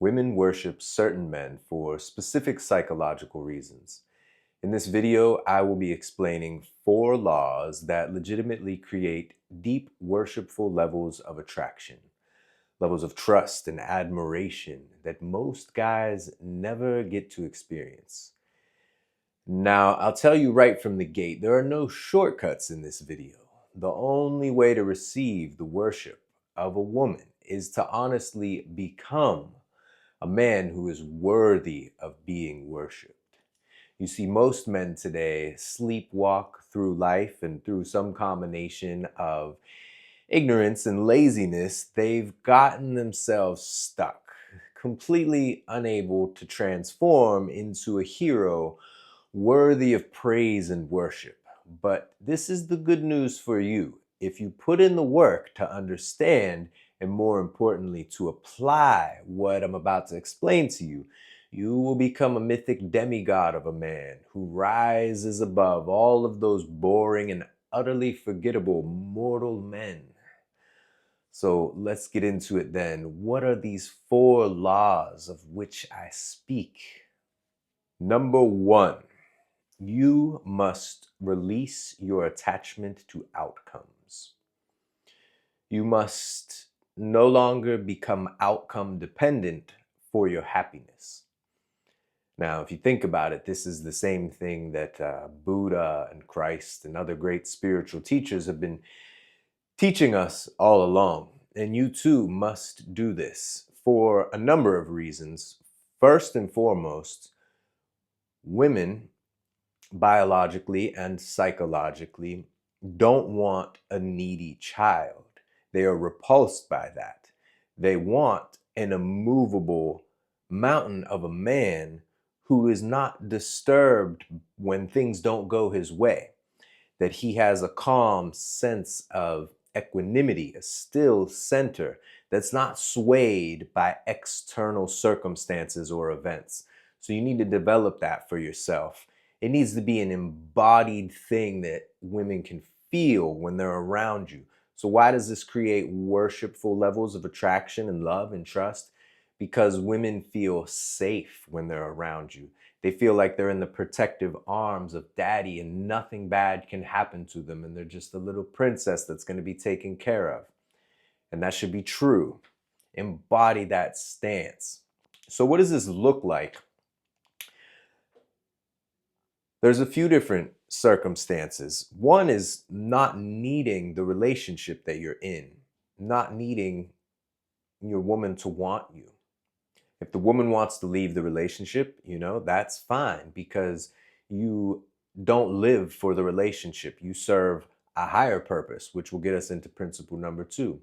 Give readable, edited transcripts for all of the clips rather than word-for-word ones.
Women worship certain men for specific psychological reasons. In this video, I will be explaining 4 laws that legitimately create deep worshipful levels of attraction, levels of trust and admiration that most guys never get to experience. Now, I'll tell you right from the gate, there are no shortcuts in this video. The only way to receive the worship of a woman is to honestly become a man who is worthy of being worshiped. You see, most men today sleepwalk through life, and through some combination of ignorance and laziness, they've gotten themselves stuck, completely unable to transform into a hero worthy of praise and worship. But this is the good news for you. If you put in the work to understand, and more importantly, to apply what I'm about to explain to you, you will become a mythic demigod of a man who rises above all of those boring and utterly forgettable mortal men. So let's get into it then. What are these 4 laws of which I speak? Number 1. You must release your attachment to outcomes. You must no longer become outcome dependent for your happiness. Now, if you think about it, this is the same thing that Buddha and Christ and other great spiritual teachers have been teaching us all along. And you too must do this for a number of reasons. First and foremost, women biologically and psychologically don't want a needy child. They are repulsed by that. They want an immovable mountain of a man who is not disturbed when things don't go his way, that he has a calm sense of equanimity, a still center that's not swayed by external circumstances or events. So you need to develop that for yourself. It needs to be an embodied thing that women can feel when they're around you. So why does this create worshipful levels of attraction and love and trust? Because women feel safe when they're around you. They feel like they're in the protective arms of daddy and nothing bad can happen to them, and they're just a little princess that's going to be taken care of. And that should be true. Embody that stance. So what does this look like? There's a few different circumstances. One is not needing the relationship that you're in, not needing your woman to want you. If the woman wants to leave the relationship, that's fine, because you don't live for the relationship. You serve a higher purpose, which will get us into principle number 2.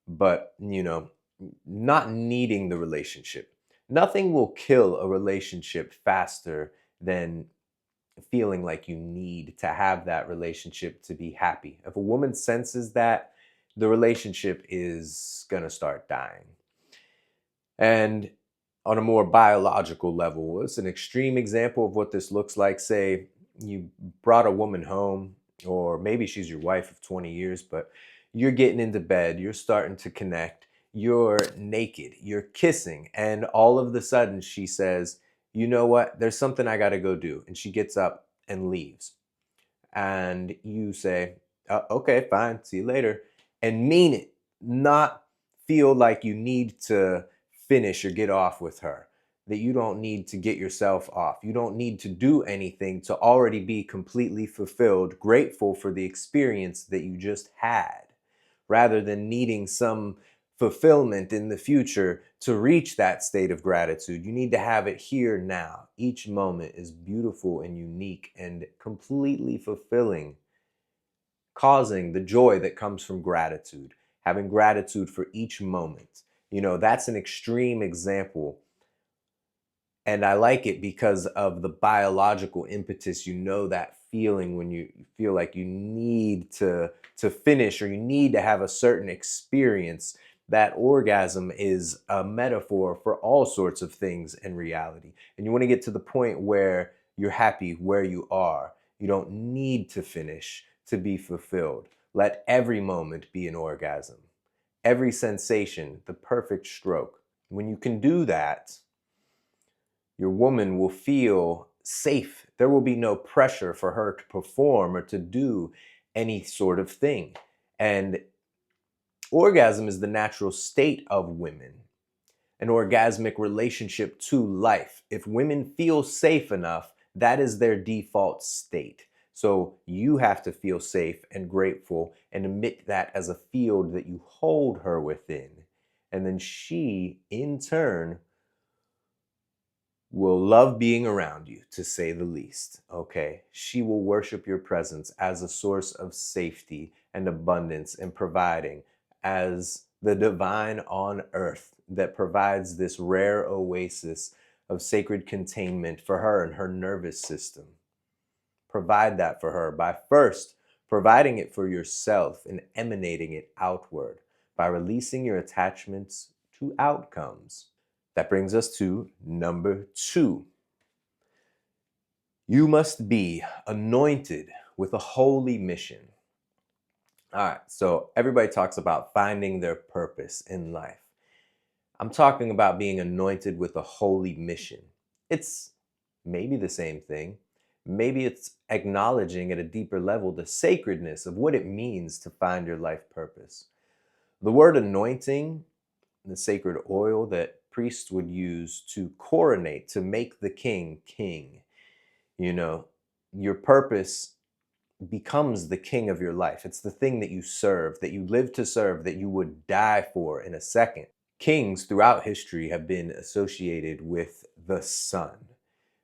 But, not needing the relationship. Nothing will kill a relationship faster than feeling like you need to have that relationship to be happy. If a woman senses that, the relationship is going to start dying. And on a more biological level, it's an extreme example of what this looks like. Say you brought a woman home, or maybe she's your wife of 20 years, but you're getting into bed, you're starting to connect, you're naked, you're kissing, and all of a sudden she says, you know what, there's something I got to go do. And she gets up and leaves. And you say, okay, fine, see you later. And mean it, not feel like you need to finish or get off with her, that you don't need to get yourself off. You don't need to do anything to already be completely fulfilled, grateful for the experience that you just had, rather than needing some fulfillment in the future to reach that state of gratitude. You need to have it here now. Each moment is beautiful and unique and completely fulfilling, causing the joy that comes from gratitude, having gratitude for each moment. That's an extreme example. And I like it because of the biological impetus. That feeling when you feel like you need to finish, or you need to have a certain experience. That orgasm is a metaphor for all sorts of things in reality. And you want to get to the point where you're happy where you are. You don't need to finish to be fulfilled. Let every moment be an orgasm. Every sensation, the perfect stroke. When you can do that, your woman will feel safe. There will be no pressure for her to perform or to do any sort of thing. And orgasm is the natural state of women, an orgasmic relationship to life. If women feel safe enough, that is their default state. So you have to feel safe and grateful and emit that as a field that you hold her within. And then she, in turn, will love being around you, to say the least. Okay? She will worship your presence as a source of safety and abundance and providing, as the divine on earth that provides this rare oasis of sacred containment for her and her nervous system. Provide that for her by first providing it for yourself and emanating it outward by releasing your attachments to outcomes. That brings us to number 2. You must be anointed with a holy mission. All right, so everybody talks about finding their purpose in life. I'm talking about being anointed with a holy mission. It's maybe the same thing. Maybe it's acknowledging at a deeper level the sacredness of what it means to find your life purpose. The word anointing, the sacred oil that priests would use to coronate, to make the king king. You know, your purpose becomes the king of your life. It's the thing that you serve, that you live to serve, that you would die for in a second. Kings throughout history have been associated with the sun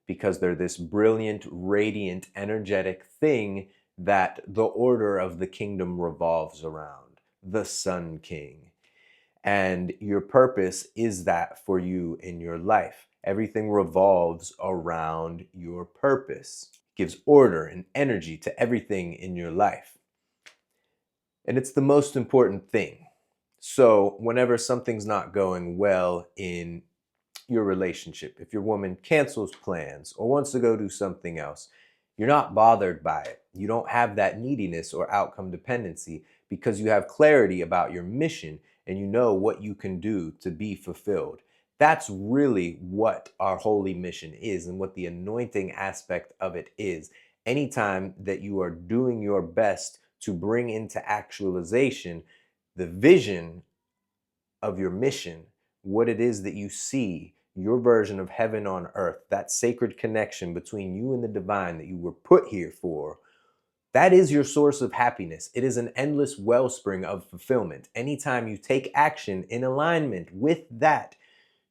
because they're this brilliant, radiant, energetic thing that the order of the kingdom revolves around, the Sun King. And your purpose is that for you in your life. Everything revolves around your purpose. It gives order and energy to everything in your life. And it's the most important thing. So whenever something's not going well in your relationship, if your woman cancels plans or wants to go do something else, you're not bothered by it. You don't have that neediness or outcome dependency because you have clarity about your mission and you know what you can do to be fulfilled. That's really what our holy mission is and what the anointing aspect of it is. Anytime that you are doing your best to bring into actualization the vision of your mission, what it is that you see, your version of heaven on earth, that sacred connection between you and the divine that you were put here for, that is your source of happiness. It is an endless wellspring of fulfillment. Anytime you take action in alignment with that,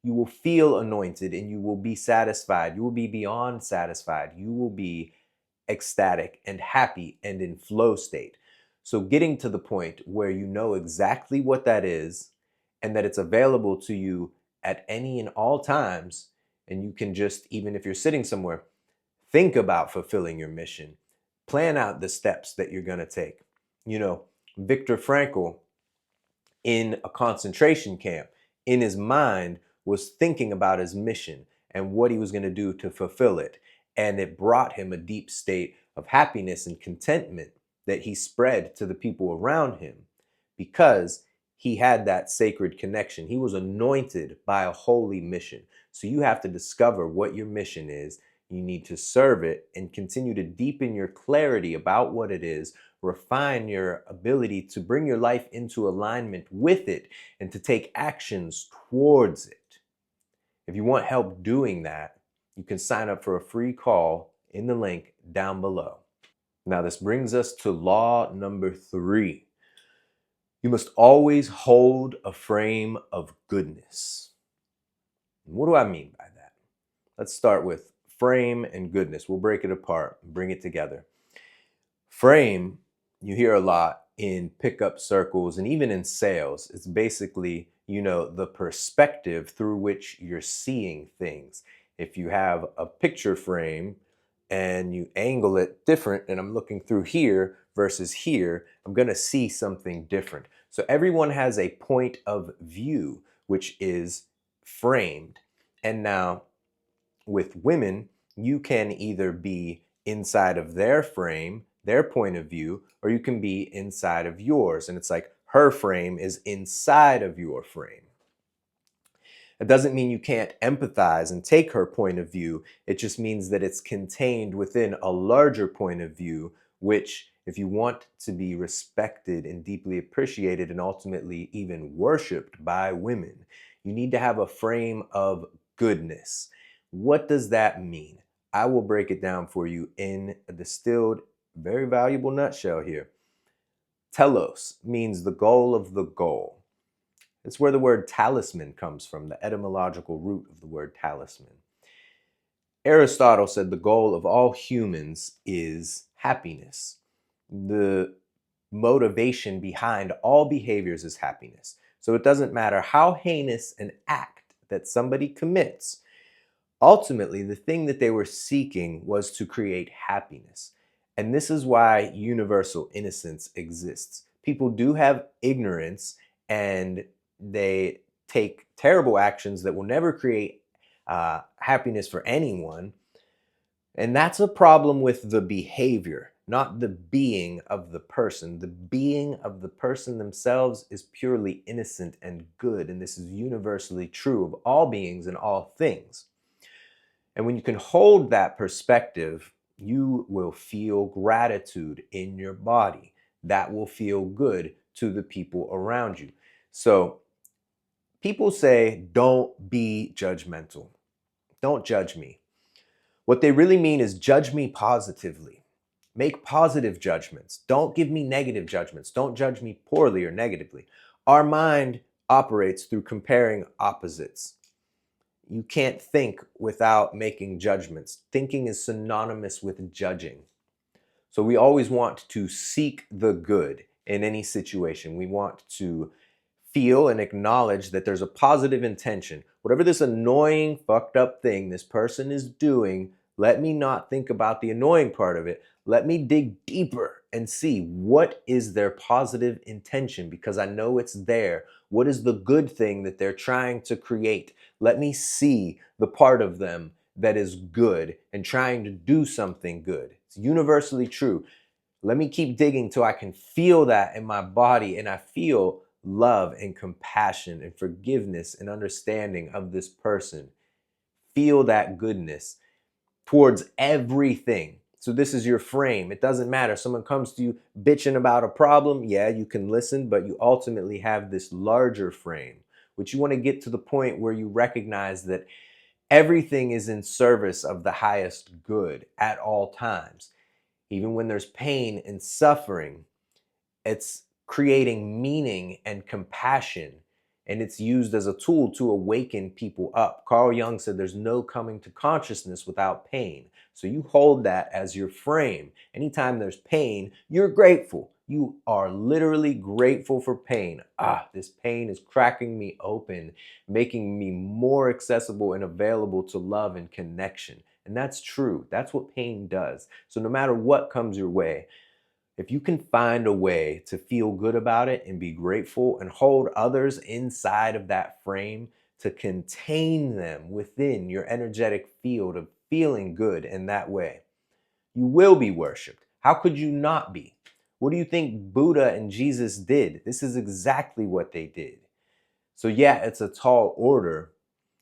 you will feel anointed and you will be satisfied. You will be beyond satisfied. You will be ecstatic and happy and in flow state. So getting to the point where you know exactly what that is and that it's available to you at any and all times, and you can just, even if you're sitting somewhere, think about fulfilling your mission. Plan out the steps that you're going to take. You know, Viktor Frankl in a concentration camp, in his mind, was thinking about his mission and what he was going to do to fulfill it. And it brought him a deep state of happiness and contentment that he spread to the people around him because he had that sacred connection. He was anointed by a holy mission. So you have to discover what your mission is. You need to serve it and continue to deepen your clarity about what it is, refine your ability to bring your life into alignment with it and to take actions towards it. If you want help doing that, you can sign up for a free call in the link down below. Now, this brings us to law number 3. You must always hold a frame of goodness. What do I mean by that? Let's start with frame and goodness. We'll break it apart and bring it together. Frame, you hear a lot in pickup circles and even in sales. It's basically, the perspective through which you're seeing things. If you have a picture frame and you angle it different, and I'm looking through here versus here, I'm going to see something different. So everyone has a point of view, which is framed. And now with women, you can either be inside of their frame, their point of view, or you can be inside of yours. And it's like her frame is inside of your frame. It doesn't mean you can't empathize and take her point of view. It just means that it's contained within a larger point of view, which, if you want to be respected and deeply appreciated and ultimately even worshiped by women, you need to have a frame of goodness. What does that mean? I will break it down for you in a distilled, very valuable nutshell here. Telos means the goal of the goal. It's where the word talisman comes from, the etymological root of the word talisman. Aristotle said the goal of all humans is happiness. The motivation behind all behaviors is happiness. So it doesn't matter how heinous an act that somebody commits. Ultimately, the thing that they were seeking was to create happiness. And this is why universal innocence exists. People do have ignorance and they take terrible actions that will never create happiness for anyone. And that's a problem with the behavior, not the being of the person. The being of the person themselves is purely innocent and good. And this is universally true of all beings and all things. And when you can hold that perspective, you will feel gratitude in your body. That will feel good to the people around you. So people say, don't be judgmental. Don't judge me. What they really mean is judge me positively. Make positive judgments. Don't give me negative judgments. Don't judge me poorly or negatively. Our mind operates through comparing opposites. You can't think without making judgments. Thinking is synonymous with judging. So we always want to seek the good in any situation. We want to feel and acknowledge that there's a positive intention. Whatever this annoying, fucked up thing this person is doing, let me not think about the annoying part of it. Let me dig deeper and see what is their positive intention, because I know it's there. What is the good thing that they're trying to create? Let me see the part of them that is good and trying to do something good. It's universally true. Let me keep digging till I can feel that in my body and I feel love and compassion and forgiveness and understanding of this person. Feel that goodness towards everything. So this is your frame. It doesn't matter. Someone comes to you bitching about a problem. Yeah, you can listen, but you ultimately have this larger frame, which you want to get to the point where you recognize that everything is in service of the highest good at all times. Even when there's pain and suffering, it's creating meaning and compassion, and it's used as a tool to awaken people up. Carl Jung said there's no coming to consciousness without pain. So you hold that as your frame. Anytime there's pain, you're grateful. You are literally grateful for pain. This pain is cracking me open, making me more accessible and available to love and connection. And that's true. That's what pain does. So no matter what comes your way, if you can find a way to feel good about it and be grateful and hold others inside of that frame to contain them within your energetic field of feeling good in that way, you will be worshiped. How could you not be? What do you think Buddha and Jesus did? This is exactly what they did. So yeah, it's a tall order,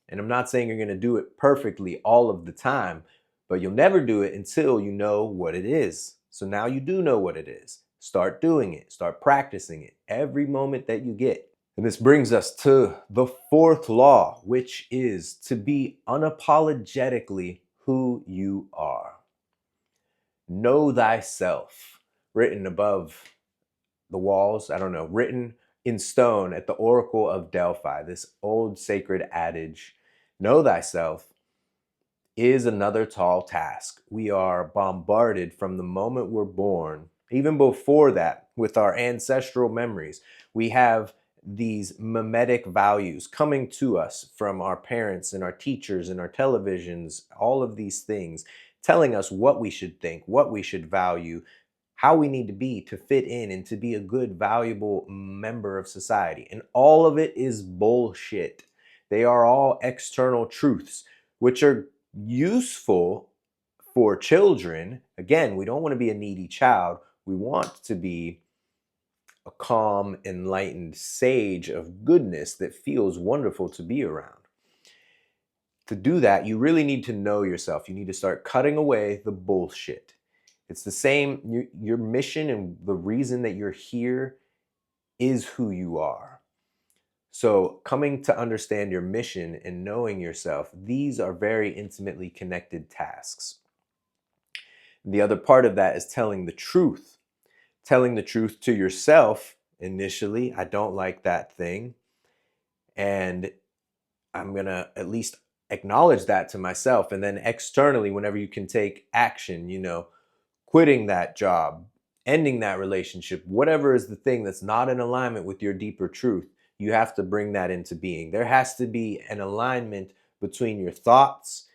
and I'm not saying you're going to do it perfectly all of the time, but you'll never do it until you know what it is. So now you do know what it is. Start doing it. Start practicing it every moment that you get. And this brings us to the fourth law, which is to be unapologetically who you are. Know thyself, written above the walls, I don't know, written in stone at the Oracle of Delphi, this old sacred adage, know thyself, is another tall task. We are bombarded from the moment we're born, even before that, with our ancestral memories. We have these mimetic values coming to us from our parents and our teachers and our televisions, all of these things telling us what we should think, what we should value, how we need to be to fit in and to be a good, valuable member of society. And all of it is bullshit. They are all external truths, which are useful for children. Again, we don't want to be a needy child. We want to be a calm, enlightened sage of goodness that feels wonderful to be around. To do that, you really need to know yourself. You need to start cutting away the bullshit. It's the same, your mission and the reason that you're here is who you are. So, coming to understand your mission and knowing yourself, these are very intimately connected tasks. The other part of that is telling the truth. Telling the truth to yourself initially, I don't like that thing. And I'm going to at least acknowledge that to myself. And then externally, whenever you can take action, quitting that job, ending that relationship, whatever is the thing that's not in alignment with your deeper truth, you have to bring that into being. There has to be an alignment between your thoughts,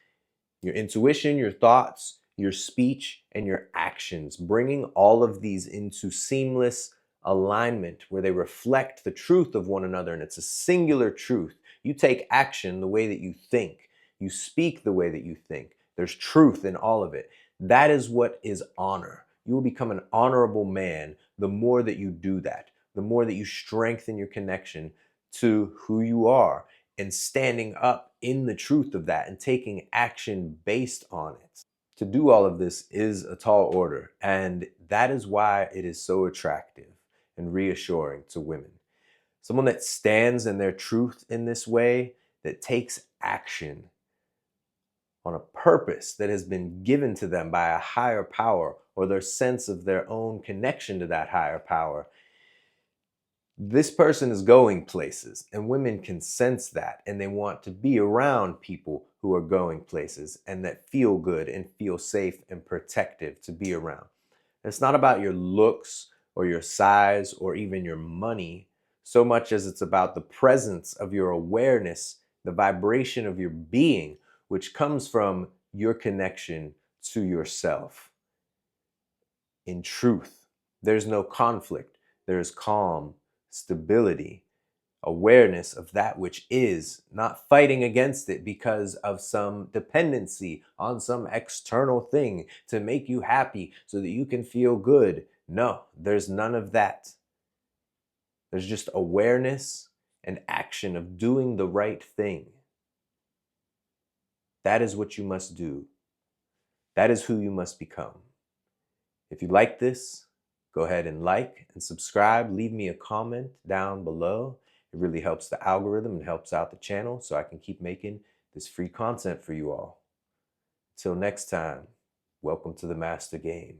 your intuition, your thoughts, your speech, and your actions, bringing all of these into seamless alignment where they reflect the truth of one another, and it's a singular truth. You take action the way that you think, you speak the way that you think. There's truth in all of it. That is what is honor. You will become an honorable man the more that you do that, the more that you strengthen your connection to who you are and standing up in the truth of that and taking action based on it. To do all of this is a tall order, and that is why it is so attractive and reassuring to women. Someone that stands in their truth in this way, that takes action on a purpose that has been given to them by a higher power or their sense of their own connection to that higher power. This person is going places, and women can sense that, and they want to be around people who are going places and that feel good and feel safe and protective to be around. It's not about your looks or your size or even your money so much as it's about the presence of your awareness, the vibration of your being, which comes from your connection to yourself. In truth, there's no conflict, there's calm, stability, awareness of that which is, not fighting against it because of some dependency on some external thing to make you happy so that you can feel good. No, there's none of that. There's just awareness and action of doing the right thing. That is what you must do. That is who you must become. If you like this, go ahead and like and subscribe. Leave me a comment down below. It really helps the algorithm and helps out the channel so I can keep making this free content for you all. Until next time, welcome to the Master Game.